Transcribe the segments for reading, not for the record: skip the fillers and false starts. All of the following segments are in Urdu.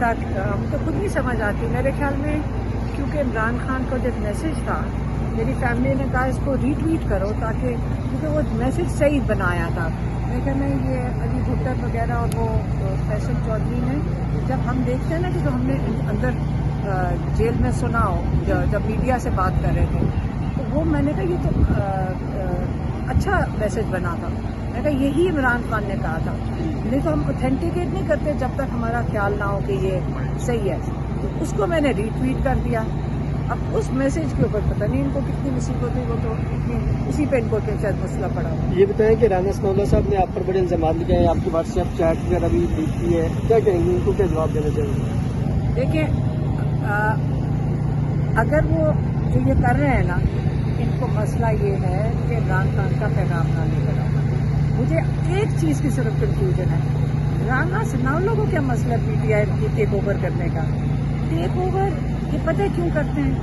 ہم تو خود نہیں سمجھ آتی. میرے خیال میں کیونکہ عمران خان کا جو میسج تھا, میری فیملی نے کہا اس کو ری ٹویٹ کرو تاکہ, کیونکہ وہ میسج صحیح بنایا تھا. میں کہنا یہ علی بھٹر وغیرہ اور وہ فیصل چودھری نے, جب ہم دیکھتے ہیں نا کہ جو ہم نے اندر جیل میں سنا ہو جب میڈیا سے بات کر رہے تھے, تو وہ میں نے کہا یہ تو اچھا میسج بنا تھا. میں کہا یہی عمران خان نے کہا تھا, نہیں تو ہم اوتھینٹیکیٹ نہیں کرتے جب تک ہمارا خیال نہ ہو کہ یہ صحیح ہے. تو اس کو میں نے ری ٹویٹ کر دیا. اب اس میسج کے اوپر پتہ نہیں ان کو کتنی مصیبت ہوئی, وہ تو اسی پہ ان کو شاید مسئلہ پڑا ہوا. یہ بتائیں کہ رانا ثناء اللہ صاحب نے آپ پر بڑے الزامات لگائے ہیں, آپ کی واٹس ایپ چیٹ وغیرہ بھی لیک کی ہے, کیا کہیں گے, ان کو کیا جواب دینا چاہیں گے؟ دیکھیں, اگر وہ جو یہ کر رہے ہیں نا, ان کو مسئلہ یہ ہے کہ عمران خان کا پیغام نہ لے کر آنا. مجھے ایک چیز کی صرف کنفیوژن ہے, رانا ثناء اللہ کو کیا مسئلہ پی ٹی آئی کی ٹیک اوور کرنے کا. ٹیک اوور یہ پتہ کیوں کرتے ہیں,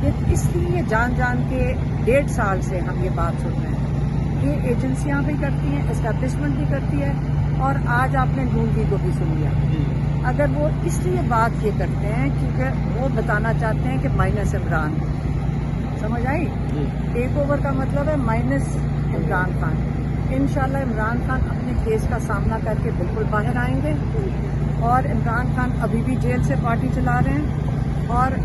یہ اس لیے جان کے 1.5 سال سے ہم یہ بات سن رہے ہیں. یہ ایجنسیاں بھی کرتی ہیں, اسٹیبلشمنٹ بھی کرتی ہے, اور آج آپ نے نون لیگ کو بھی سن لیا. اگر وہ اس لیے بات یہ کرتے ہیں کیونکہ وہ بتانا چاہتے ہیں کہ مائنس عمران, سمجھ آئی. ٹیک اوور کا مطلب ہے مائنس عمران خان. انشاءاللہ عمران خان اپنے کیس کا سامنا کر کے بالکل باہر آئیں گے, اور عمران خان ابھی بھی جیل سے پارٹی چلا رہے ہیں, اور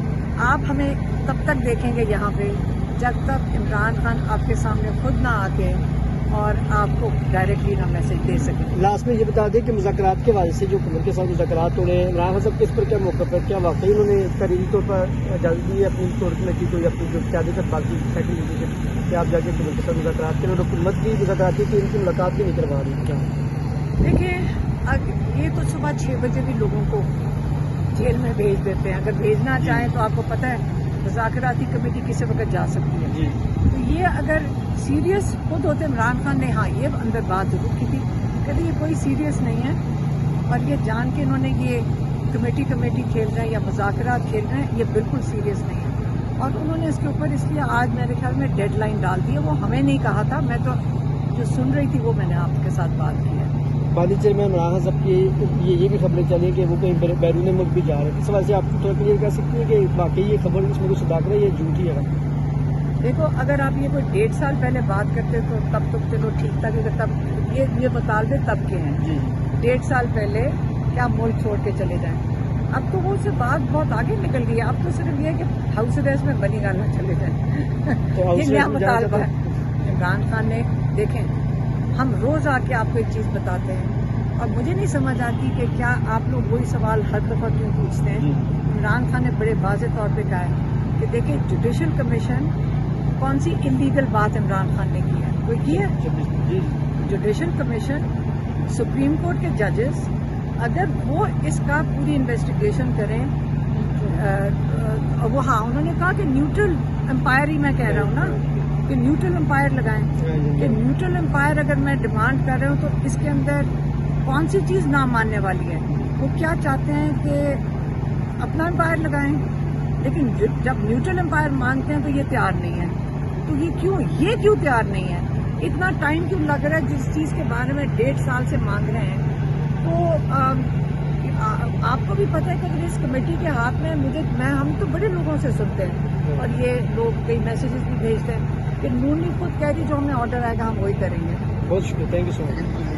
آپ ہمیں تب تک دیکھیں گے یہاں پہ جب تک عمران خان آپ کے سامنے خود نہ آ کے اور آپ کو ڈائریکٹلی نہ میسج دے سکیں. لاسٹ میں یہ بتا دیں کہ مذاکرات کے حوالے سے جو حکومت کے ساتھ مذاکرات ہو رہے ہیں, عمران خان صاحب کے اس پر کیا موقف ہے, کیا واقعی انہوں نے قریبی طور پر اجازت دی ہے اپنی طور کمیٹی کو یا اپنی جو قیادت ہے باقی سیکنڈ سے کہ آپ جا کے حکومت کے ساتھ مذاکرات کریں, اور حکومت کی مذاکراتی ٹیم کی ملاقات بھی نہیں کروا رہی؟ کیا دیکھیں, یہ تو صبح 6 بجے بھی لوگوں کو جیل میں بھیج دیتے ہیں. اگر بھیجنا چاہیں تو آپ کو پتہ ہے مذاکراتی کمیٹی کسی وقت جا سکتی ہے. تو یہ اگر سیریس خود ہوتے عمران خان نے, ہاں یہ اندر بات ضرور کی تھی کہ یہ کوئی سیریس نہیں ہے, اور یہ جان کے انہوں نے یہ کمیٹی کھیل رہے ہیں یا مذاکرات کھیل رہے ہیں, یہ بالکل سیریس نہیں ہے. اور انہوں نے اس کے اوپر اس لیے آج میرے خیال میں ڈیڈ لائن ڈال دی ہے. وہ ہمیں نہیں کہا تھا, میں تو جو سن رہی تھی وہ میں نے آپ کے ساتھ بات کی ہے. بانی چیر میں عمران خان صاحب کی یہ بھی خبریں چلی کہ وہ کہیں بیرون ملک بھی جا رہے ہیں, اس وجہ سے آپ تھوڑا کلیئر کر سکتی ہیں کہ باقی یہ خبر اس میں کچھ صداقت ہے, یہ جھوٹ ہی ہے؟ دیکھو, اگر آپ یہ کوئی 1.5 سال پہلے بات کرتے تو تب تو چلو ٹھیک تھا, کہ تب یہ مطالبے تب کے ہیں. 1.5 سال پہلے کیا ملک چھوڑ کے چلے جائیں. اب تو وہ سے بات بہت آگے نکل گئی ہے. اب تو صرف یہ ہے کہ ہاؤس اریسٹ میں بنی گانا چلے جائیں. یہ نیا مطالبہ ہے. عمران خان نے, دیکھیں ہم روز آ کے آپ کو ایک چیز بتاتے ہیں, اور مجھے نہیں سمجھ آتی کہ کیا آپ لوگ وہی سوال ہر دفعہ کیوں پوچھتے ہیں. عمران خان نے بڑے واضح طور پہ کہا ہے کہ دیکھیں جوڈیشل کمیشن کون سی انلیگل بات عمران خان نے کی ہے, کوئی کی ہے؟ جوڈیشل کمیشن سپریم کورٹ کے ججز اگر وہ اس کا پوری انویسٹیگیشن کریں, وہ ہاں انہوں نے کہا کہ نیوٹرل امپائر ہی, میں کہہ رہا ہوں نا کہ نیوٹرل امپائر لگائیں, کہ نیوٹرل امپائر اگر میں ڈیمانڈ کر رہا ہوں تو اس کے اندر کون سی چیز نہ ماننے والی ہے. وہ کیا چاہتے ہیں کہ اپنا امپائر لگائیں, لیکن جب نیوٹرل امپائر مانگتے ہیں تو یہ تیار نہیں ہے. تو یہ کیوں تیار نہیں ہے, اتنا ٹائم کیوں لگ رہا ہے جس چیز کے بارے میں 1.5 سال سے مانگ رہے ہیں. تو آپ کو بھی پتہ ہے کہ اگر اس کمیٹی کے ہاتھ میں ہم تو بڑے لوگوں سے سنتے ہیں, اور یہ لوگ کئی میسیجز بھی بھیجتے ہیں کہ نون لیگ خود کہہ رہی جو ہمیں آرڈر آئے گا ہم وہی کریں گے. بہت شکریہ, تھینک یو سو مچ.